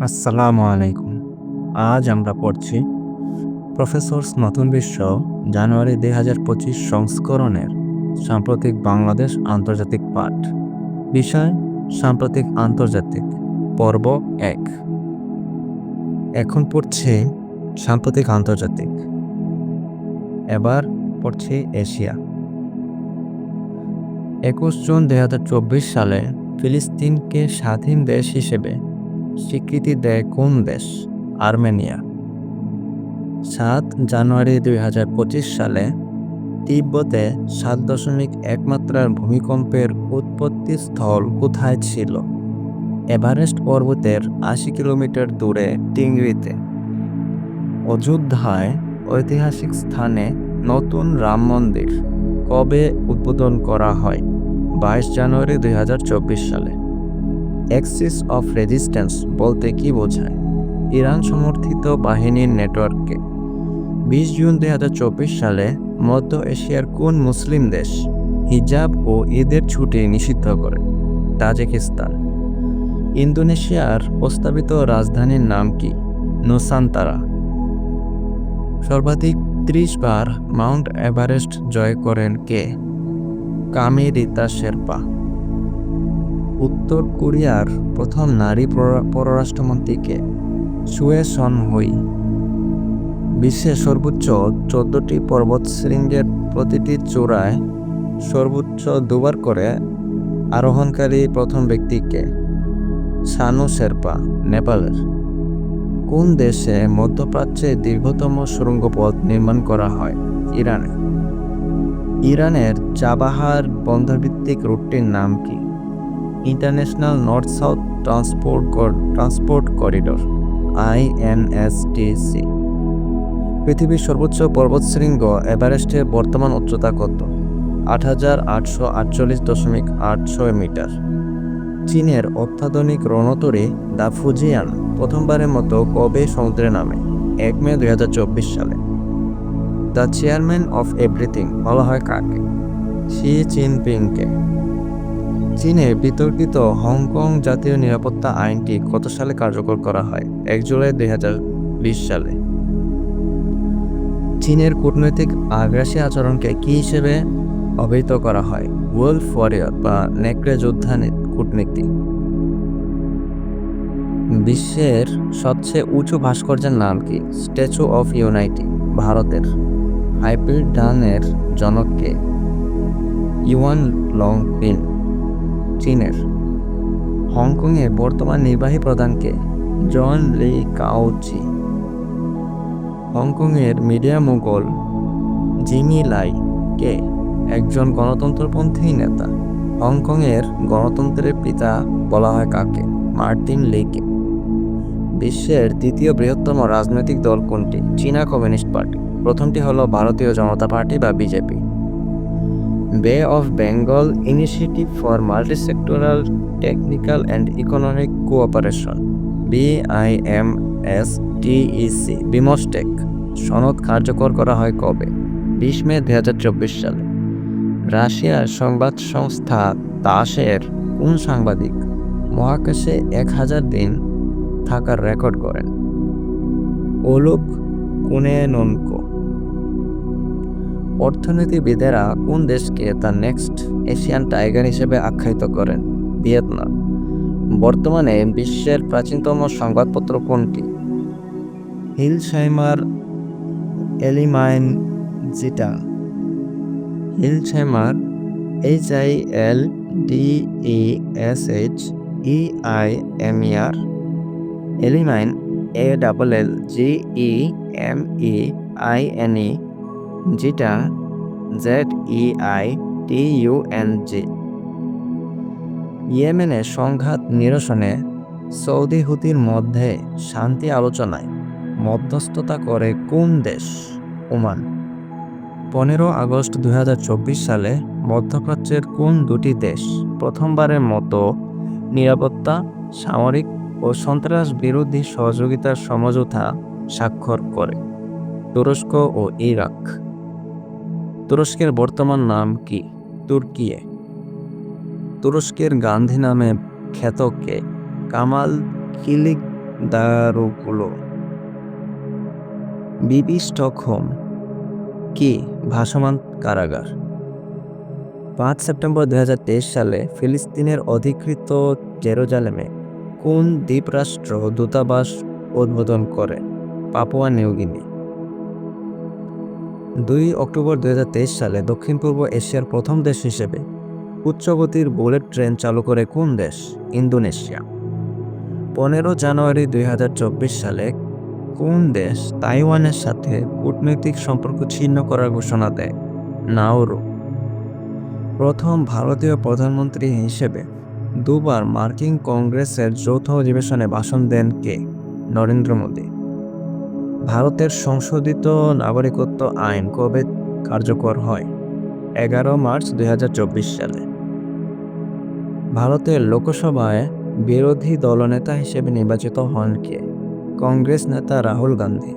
আসসালামু আলাইকুম। আজ আমরা পড়ছি প্রফেসরস নতুন বিশ্ব জানুয়ারি ২০২৫ সংস্করণের সাম্প্রতিক বাংলাদেশ আন্তর্জাতিক পাঠ। বিষয় সাম্প্রতিক আন্তর্জাতিক, পর্ব ১। এখন পড়ছি সাম্প্রতিক আন্তর্জাতিক। এবার পড়ছি এশিয়া। ২১ জুন ২০২৪ সালে ফিলিস্তিনকে স্বাধীন দেশ হিসেবে স্বীকৃতি দেয় কোন দেশ? আর্মেনিয়া। ৭ জানুয়ারি ২০২৫ সালে তিব্বতে ৭.১ মাত্রার ভূমিকম্পের উৎপত্তিস্থল কোথায় ছিল? এভারেস্ট পর্বতের ৮০ কিলোমিটার দূরে টিংরিতে। অযোধ্যায় ঐতিহাসিক স্থানে নতুন রাম মন্দির কবে উদ্বোধন করা হয়? ২২ জানুয়ারি ২০২৪ সালে। অ্যাক্সিস অফ রেজিস্ট্যান্স বলতে কী বোঝায়? ইরান সমর্থিত বাহিনীর নেটওয়ার্ককে। ২০ জুন ২০২৪ সালে মধ্য এশিয়ার কোন মুসলিম দেশ হিজাব ও ঈদের ছুটি নিষিদ্ধ করে? তাজিকিস্তান। ইন্দোনেশিয়ার প্রস্তাবিত রাজধানীর নাম কি? নুসান্তারা। সর্বাধিক ৩০ বার মাউন্ট এভারেস্ট জয় করেন কে? কামি রিতা শেরপা। উত্তর কোরিয়ার প্রথম নারী পররাষ্ট্রমন্ত্রী কে? সুয়ে সন হুই। বিশ্বের সর্বোচ্চ ১৪টি পর্বতশৃঙ্গের প্রতিটি চূড়ায় সর্বোচ্চ ২বার করে আরোহণকারী প্রথম ব্যক্তি কে? সানু শেরপা, নেপালের। কোন দেশে মধ্যপ্রাচ্যে দীর্ঘতম সুড়ঙ্গ পথ নির্মাণ করা হয়? ইরানে। ইরানের চাবাহার বন্দরভিত্তিক রুটটির নাম কি? International north south transport corridor, INSTC। পৃথিবীর সর্বোচ্চ পর্বতশৃঙ্গ এভারেস্টের বর্তমান উচ্চতা কত? ৮,৮৪৮.৮৬ মিটার। চীনের অত্যাধুনিক রণতরী দ্য ফুজিয়ান প্রথমবারের মতো কবে সমুদ্রে নামে? ১ মে ২০২৪ সালে। দ্য চেয়ারম্যান অফ এভরিথিং বলা হয় কাকে? শি জিনপিংকে। চীনে বিতর্কিত হংকং জাতীয় নিরাপত্তা আইনটি কত সালে কার্যকর করা হয়? ১ জুলাই ২০২০ সালে। চীনের কূটনৈতিক আগ্রাসী আচরণকে কী হিসেবে অভিহিত করা হয়? ওয়ার্ল্ড ওয়ারিয়র বা নেকড়ে যোদ্ধা কূটনীতি। বিশ্বের সবচেয়ে উঁচু ভাস্কর্যের নাম কি? স্ট্যাচু অফ ইউনিটি, ভারতের। হাইব্রিড ধানের জনক কে? ইউয়ান লং পিন, চীনের। হংকংয়ের বর্তমান নির্বাহী প্রধান কে? জন লি কাওচি। হংকংয়ের মিডিয়া মোগল জিমি লাই কে? একজন গণতন্ত্রপন্থী নেতা। হংকংয়ের গণতন্ত্রের পিতা বলা হয় কাকে? মার্টিন লিকে। বিশ্বের দ্বিতীয় বৃহত্তম রাজনৈতিক দল কোনটি? চীনা কমিউনিস্ট পার্টি। প্রথমটি হলো ভারতীয় জনতা পার্টি বা বিজেপি। বে of Bengal initiative for multi-sectoral technical and economic cooperation, BIMSTEC, BIMSTEC সনদ কার্যকর করা হয় কবে? ২০ মে ২০২৪ সালে। রাশিয়ার সংবাদ সংস্থা তাসের কোন সাংবাদিক মহাকাশে ১,০০০ দিন থাকার রেকর্ড করেন? ওলুগ কুনেনকো। অর্থনীতিবিদেরা কোন দেশকে দ্য নেক্সট এশিয়ান টাইগার হিসেবে আখ্যায়িত করেন? ভিয়েতনাম। বর্তমানে বিশ্বের প্রাচীনতম সংবাদপত্র কোনটি? হিলশাইমার এলিমাইনজিটা। হিলশাইমার, HILDESHEIMER। এলিমাইন, ALLGEMEINE। জিটা, ZEITUNG। ইয়েমেনের সংঘাত নিরসনে সৌদি হুতির মধ্যে শান্তি আলোচনায় মধ্যস্থতা করে কোন দেশ? ওমান। ১৫ আগস্ট ২০২৪ সালে মধ্যপ্রাচ্যের কোন দুটি দেশ প্রথমবারের মতো নিরাপত্তা, সামরিক ও সন্ত্রাস বিরোধী সহযোগিতার সমঝোতা স্বাক্ষর করে? তুরস্ক ও ইরাক। তুরস্কের বর্তমান নাম কি? তুর্কিয়ে। তুরস্কের গান্ধী নামে খ্যাত কে? কামাল দারুগুলো। বিবি স্টকহোম কি ভাসমান কারাগার? 5 সেপ্টেম্বর 2023 সালে ফিলিস্তিনের অধিকৃত জেরুজালেমে কোন দ্বীপরাষ্ট্র দূতাবাস উদ্বোধন করে? Papua New Guinea. 2 অক্টোবর 2023 সালে দক্ষিণ পূর্ব এশিয়ার প্রথম দেশ হিসেবে উচ্চগতির বুলেট ট্রেন চালু করে কোন দেশ? ইন্দোনেশিয়া। 15 জানুয়ারি 2024 সালে কোন দেশ তাইওয়ানের সাথে কূটনৈতিক সম্পর্ক ছিন্ন করার ঘোষণা দেয়? নাউরু। প্রথম ভারতীয় প্রধানমন্ত্রী হিসেবে দুবার মার্কিন কংগ্রেসের যৌথ অধিবেশনে ভাষণ দেন কে? নরেন্দ্র মোদী। ভারতের সংশোধিত নাগরিকত্ব আইন কবে কার্যকর হয়? 11 মার্চ 2024 সালে। ভারতের লোকসভায় বিরোধী দলনেতা হিসেবে নির্বাচিত হন কে? কংগ্রেস নেতা রাহুল গান্ধী।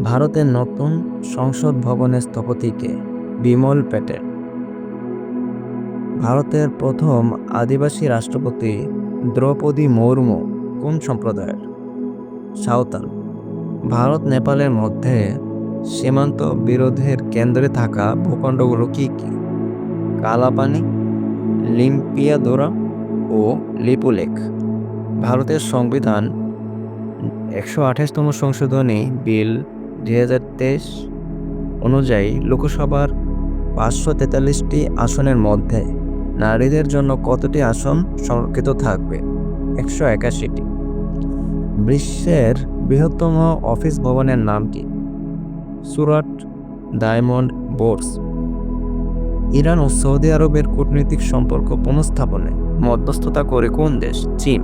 ভারতের নতুন সংসদ ভবনের স্থপতি কে? বিমল প্যাটেল। ভারতের প্রথম আদিবাসী রাষ্ট্রপতি দ্রৌপদী মুর্মু কোন সম্প্রদায়ের? সাঁওতাল। ভারত নেপালের মধ্যে সীমান্ত বিরোধের কেন্দ্রে থাকা ভূখণ্ডগুলো কি কি? কালাপানি, লিম্পিয়াদোরা ও লিপুলেখ। ভারতের সংবিধান 128তম সংশোধনী বিল 2023 অনুযায়ী লোকসভার 543টি আসনের মধ্যে নারীদের জন্য কতটি আসন সংরক্ষিত থাকবে? 181টি। বিশ্বের বৃহত্তম অফিস ভবনের নাম কি? Surat diamond Bohr's. ইরান ও সৌদি আরবের কূটনৈতিক সম্পর্ক পুনঃস্থাপনে মধ্যস্থতা করে কোন দেশ? চীন।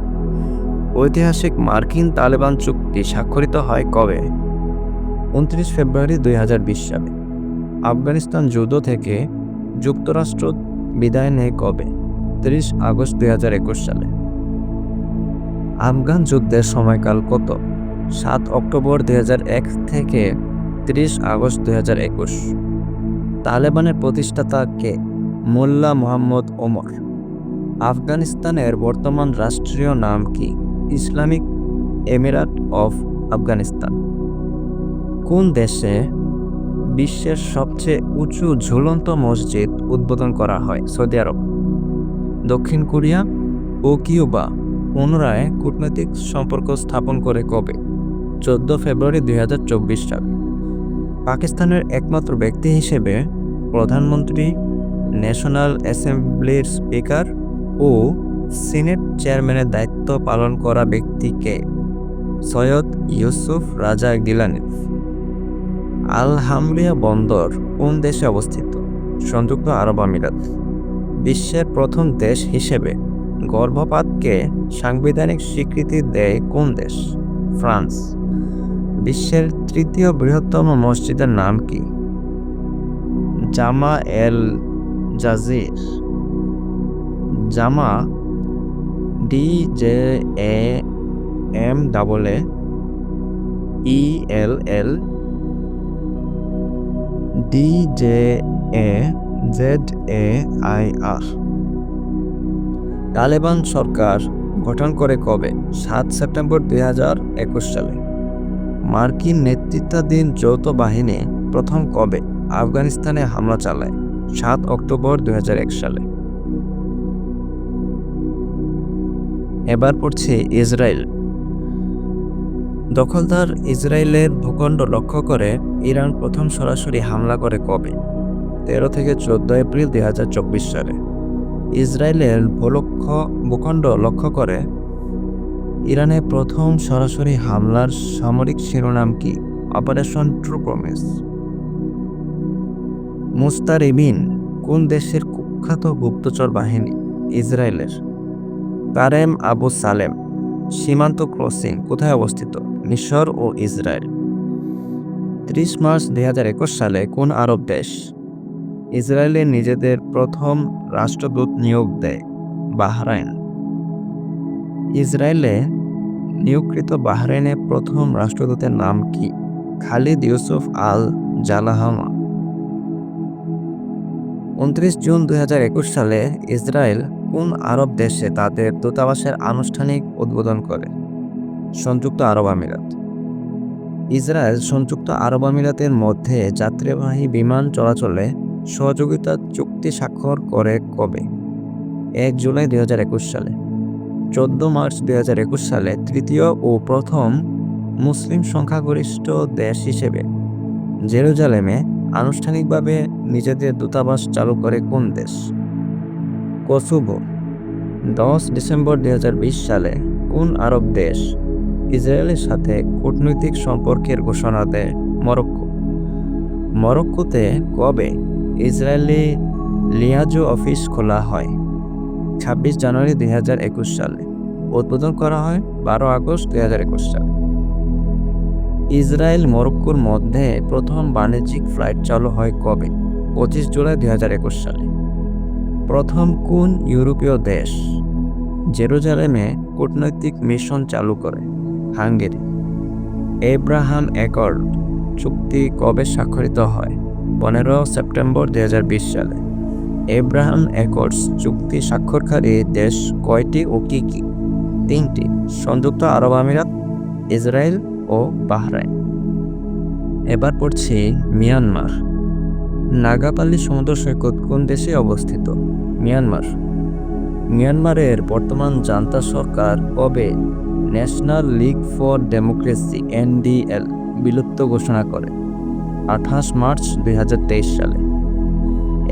ঐতিহাসিক মার্কিন তালেবান চুক্তি স্বাক্ষরিত হয় কবে? 29 ফেব্রুয়ারি 2020 সালে। আফগানিস্তান যুদ্ধ থেকে যুক্তরাষ্ট্র বিদায় নেয় কবে? 30 আগস্ট 2021 সালে। আফগান যুদ্ধের সময়কাল কত? 7 অক্টোবর 2001 থেকে 30 আগস্ট 2021। তালেবানের প্রতিষ্ঠাতা কে? মোল্লা মোহাম্মদ ওমর। আফগানিস্তানের বর্তমান রাষ্ট্রীয় নাম কি? Islamic Emirates of Afghanistan. কোন দেশে বিশ্বের সবচেয়ে উঁচু ঝুলন্ত মসজিদ উদ্বোধন করা হয়? সৌদি আরব। দক্ষিণ কোরিয়া ও কিউবা পুনরায় কূটনৈতিক সম্পর্ক স্থাপন করে কবে? 14 ফেব্রুয়ারি 2024 সালে। পাকিস্তানের একমাত্র ব্যক্তি হিসেবে প্রধানমন্ত্রী, ন্যাশনাল অ্যাসেম্বলির স্পিকার ও সিনেট চেয়ারম্যানের দায়িত্ব পালন করা ব্যক্তি কে? সৈয়দ ইউসুফ রাজা গিলানি। আল-হামরিয়া বন্দর কোন দেশে অবস্থিত? সংযুক্ত আরব আমিরাত। বিশ্বের প্রথম দেশ হিসেবে গর্ভপাতকে সাংবিধানিক স্বীকৃতি দেয় কোন দেশ? ফ্রান্স। বিশ্বের তৃতীয় বৃহত্তম মসজিদের নাম কি? জামা এল জাজির। জামা DJAMEELL DJAZAIR। তালেবান সরকার গঠন করে কবে? 7 সেপ্টেম্বর 2021 সালে। মার্কিন নেতৃত্বাধীন যৌথ বাহিনী প্রথম কবে আফগানিস্তানে হামলা চালায়? 7 অক্টোবর 2001 সালে। এবার পড়ছে ইসরায়েল। দখলদার ইসরায়েলের ভূখণ্ড লক্ষ্য করে ইরান প্রথম সরাসরি হামলা করে কবে? 13 থেকে 14 এপ্রিল 2024 সালে। ইসরায়েলের ভূখণ্ড লক্ষ্য করে ইরানের প্রথম সরাসরি হামলার সামরিক শিরোনাম কি? Operation true promise. মুস্তারিবিন কোন দেশের কুখ্যাত গুপ্তচর বাহিনী? ইসরায়েলের। কারেম আবু সালেম সীমান্ত ক্রসিং কোথায় অবস্থিত? মিশর ও ইসরায়েল। 30 মার্চ 2021 সালে কোন আরব দেশ ইসরায়েলে নিজেদের প্রথম রাষ্ট্রদূত নিয়োগ দেয়? বাহরাইন। ইসরায়েলে নিয়োগকৃত বাহরাইনের প্রথম রাষ্ট্রদূতের নাম কি? খালিদ ইউসুফ আল জালাহামা। 29 জুন 2021 সালে ইসরায়েল কোন আরব দেশে তাদের দূতাবাসের আনুষ্ঠানিক উদ্বোধন করে? সংযুক্ত আরব আমিরাত। ইসরায়েল সংযুক্ত আরব আমিরাতের মধ্যে যাত্রীবাহী বিমান চলাচলে সহযোগিতা চুক্তি স্বাক্ষর করে কবে? 1 জুলাই 2021 সালে। 14 মার্চ 2021 সালে তৃতীয় ও প্রথম মুসলিম সংখ্যাগরিষ্ঠ দেশ হিসেবে জেরুজালেমে আনুষ্ঠানিকভাবে নিজেদের দূতাবাস চালু করে কোন দেশ? কসোভো। 10 ডিসেম্বর 2020 সালে কোন আরব দেশ ইসরায়েলের সাথে কূটনৈতিক সম্পর্কের ঘোষণা দেয়? মরক্কো। মরক্কোতে কবে ইসরায়েলি লিয়াজো অফিস খোলা হয়? 26 জানুয়ারি 2021 সালে। উদ্বোধন করা হয় 12 আগস্ট 2021 সালে। ইসরায়েল মরক্কোর মধ্যে প্রথম বাণিজ্যিক ফ্লাইট চালু হয় কবে? 25 জুলাই 2021 সালে। প্রথম কোন ইউরোপীয় দেশ জেরুজালেমে কূটনৈতিক মিশন চালু করে? হাঙ্গেরি। এব্রাহাম অ্যাকর্ড চুক্তি কবে স্বাক্ষরিত হয়? 15 সেপ্টেম্বর 2020 সালে। এব্রাহাম অ্যাকর্ডস চুক্তি স্বাক্ষরকারী দেশ কয়টি ও কী কী? 3টি। সংযুক্ত আরব আমিরাত, ইসরায়েল ও বাহরাইন। এবার পড়ছি মিয়ানমার। নাগাপাল্লি সমুদ্র সৈকত কোন দেশে অবস্থিত? মিয়ানমার। মিয়ানমারের বর্তমান জান্তা সরকার কবে national League for democracy NDL বিলুপ্ত ঘোষণা করে? 28 মার্চ 2023 সালে।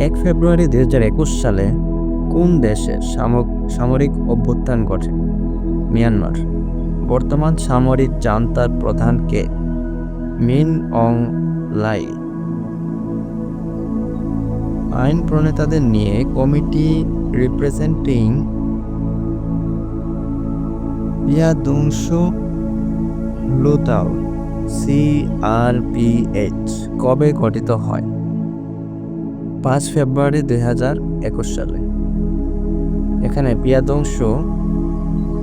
1 ফেব্রুয়ারি 2021 সালে কোন দেশে সামরিক অভ্যুত্থান ঘটে? মিয়ানমার। বর্তমান সামরিক জান্তার প্রধান কে? মিন অং লাই। আইন প্রণেতাদের নিয়ে কমিটি রিপ্রেজেন্টিং ইয়াদুংশু লুতাও CRPH কবে গঠিত হয়? 5 ফেব্রুয়ারি 2021 সালে। এখানে পিয়াদংশু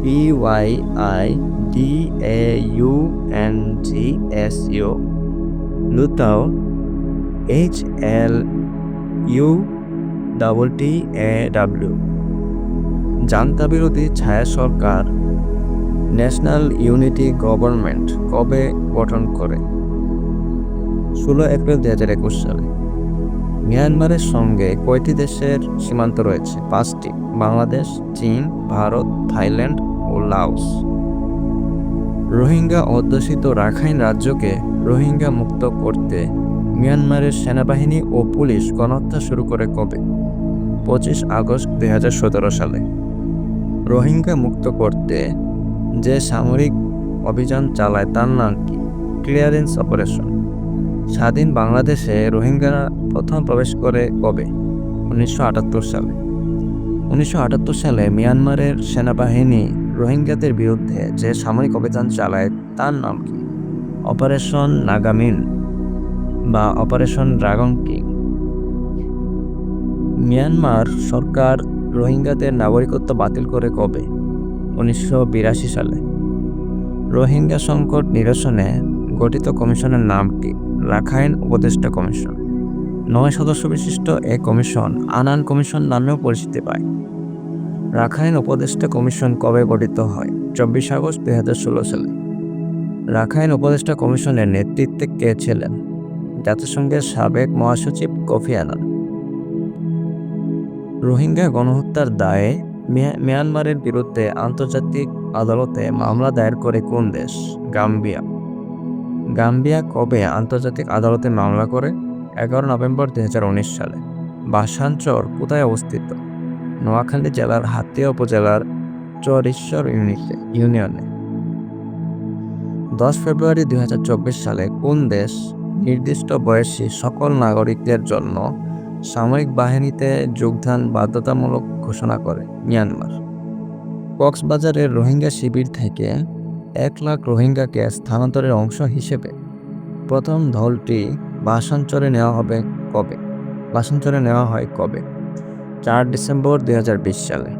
PYIDAUNGSU, লুতাও HLUTTAW। জান্তা বিরোধী ছায়া সরকার ন্যাশনাল ইউনিটি গভর্নমেন্ট কবে গঠন করে? 16 এপ্রিল 2021 সালে। মিয়ানমারের সঙ্গে কয়টি দেশের সীমান্ত রয়েছে? 5টি। বাংলাদেশ, চীন, ভারত, থাইল্যান্ড ও লাওস। রোহিঙ্গা অধ্যুষিত রাখাইন রাজ্যকে রোহিঙ্গা মুক্ত করতে মিয়ানমারের সেনাবাহিনী ও পুলিশ গণহত্যা শুরু করে কবে? 25 আগস্ট 2017 সালে। রোহিঙ্গা মুক্ত করতে যে সামরিক অভিযান চালায় তার নাম কি? Clearance operation. স্বাধীন বাংলাদেশে রোহিঙ্গারা প্রথম প্রবেশ করে কবে? 1978 সালে। 1978 সালে মিয়ানমারের সেনাবাহিনী রোহিঙ্গাদের বিরুদ্ধে যে সামরিক অভিযান চালায় তার নাম কি? অপারেশন নাগামিন বা অপারেশন ড্রাগন কিং। মিয়ানমার সরকার রোহিঙ্গাদের নাগরিকত্ব বাতিল করে কবে? 1982 সালে। রোহিঙ্গা সংকট নিরসনে গঠিত কমিশনের নাম কি? রাখাইন উপদেষ্টা কমিশন। 9 সদস্য বিশিষ্ট এ কমিশন আনান কমিশন নামেও পরিচিতি পায়। রাখাইন উপদেষ্টা কমিশন কবে গঠিত হয়? 24 আগস্ট 2016 সালে। রাখাইন উপদেষ্টা কমিশনের নেতৃত্বে কে ছিলেন? জাতিসংঘের সাবেক মহাসচিব কোফি আনান। রোহিঙ্গা গণহত্যার দায়ে মিয়ানমারের বিরুদ্ধে আন্তর্জাতিক আদালতে মামলা দায়ের করে কোন দেশ? গাম্বিয়া। গাম্বিয়া কবে আন্তর্জাতিক আদালতে মামলা করে? 11 নভেম্বর 2019 সালে। ভাসানচর কোথায় অবস্থিত? নোয়াখালী জেলার হাতিয়া উপজেলার চরেশ্বর ইউনিয়নে। 10 ফেব্রুয়ারি 2024 সালে কোন দেশ নির্দিষ্ট বয়সী সকল নাগরিকদের জন্য সামরিক বাহিনীতে যোগদান বাধ্যতামূলক ঘোষণা করে? মিয়ানমার। কক্সবাজারের রোহিঙ্গা শিবির থেকে 1 লাখ রোহিঙ্গাকে স্থানান্তরের অংশ হিসেবে প্রথম দলটি ভাসানচরে নেওয়া হয় কবে? 4 ডিসেম্বর 2020 সালে।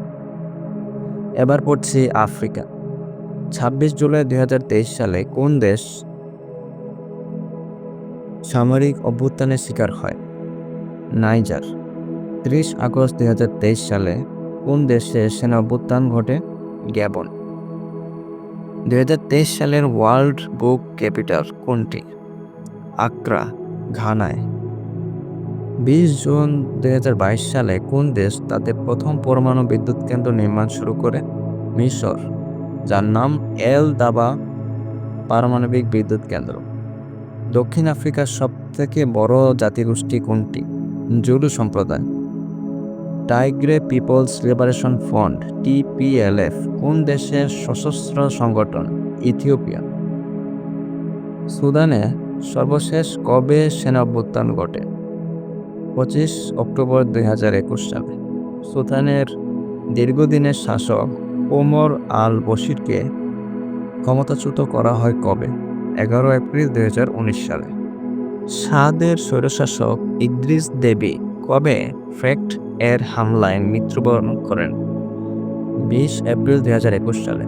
এবার পড়ছি আফ্রিকা। 26 জুলাই 2023 সালে কোন দেশ সামরিক অভ্যুত্থানের শিকার হয়? নাইজার। 30 আগস্ট 2023 সালে কোন দেশে সেনা অভ্যুত্থান ঘটে? গ্যাবন। 2023 সালের ওয়ার্ল্ড বুক ক্যাপিটাল কোনটি? আক্রা, ঘানায়। 20 জুন 2022 সালে কোন দেশ তাদের প্রথম পরমাণু বিদ্যুৎ কেন্দ্র নির্মাণ শুরু করে? মিশর, যার নাম এল দাবা পারমাণবিক বিদ্যুৎ কেন্দ্র। দক্ষিণ আফ্রিকার সবথেকে বড় জাতিগোষ্ঠী কোনটি? জুলু সম্প্রদায়। Tigray People's Liberation Front TPLF কোন দেশের সশস্ত্র সংগঠন? ইথিওপিয়া। সুদানে সর্বশেষ কবে সেনা অভ্যুত্থান ঘটে? 25 অক্টোবর 2021 সালে। সুদানের দীর্ঘদিনের শাসক ওমর আল বশিরকে ক্ষমতাচ্যুত করা হয় কবে? 11 এপ্রিল 2019 সালে। সাদের স্বৈরশাসক ইদ্রিস দেবী কবে ফ্যাক্ট এর হামলায় মৃত্যুবরণ করেন? 20 এপ্রিল 2021 সালে।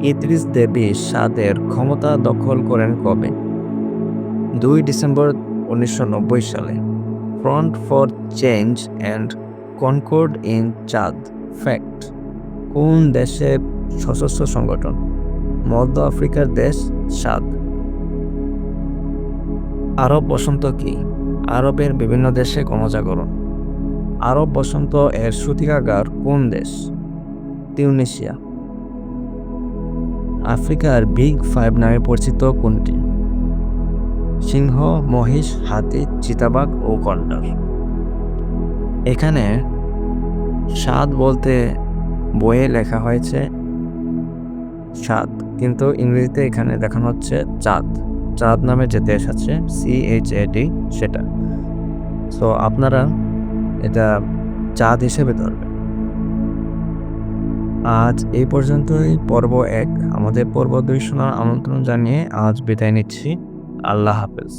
ইদ্রিস দেবী সাদের ক্ষমতা দখল করেন কবে? 2 ডিসেম্বর 1990 সালে। Front for Change and Concord in Chad ফ্যাক্ট কোন দেশের সশস্ত্র সংগঠন? মধ্য আফ্রিকার দেশ চাঁদ। আরব বসন্ত কি? আরবের বিভিন্ন দেশে গণজাগরণ। আরব বসন্ত এর সূতিকাগার কোন দেশ? তিউনিসিয়া। আফ্রিকার বিগ ফাইভ নামে পরিচিত কোনটি? সিংহ, মহিষ, হাতি, চিতাবাঘ ও গন্ডার। এখানে সাদ বলতে বইয়ে লেখা হয়েছে সাদ, কিন্তু ইংরেজিতে এখানে দেখানো হচ্ছে চাঁদ। চাঁদ নামে যে দেশ আছে CHAD সেটা। সো আপনারা এটা চাঁদ হিসেবে ধরবেন। আজ এই পর্যন্তই পর্ব 1। আমাদের পর্ব 2 শোনার আমন্ত্রণ জানিয়ে আজ বিদায় নিচ্ছি। আল্লাহ হাফেজ।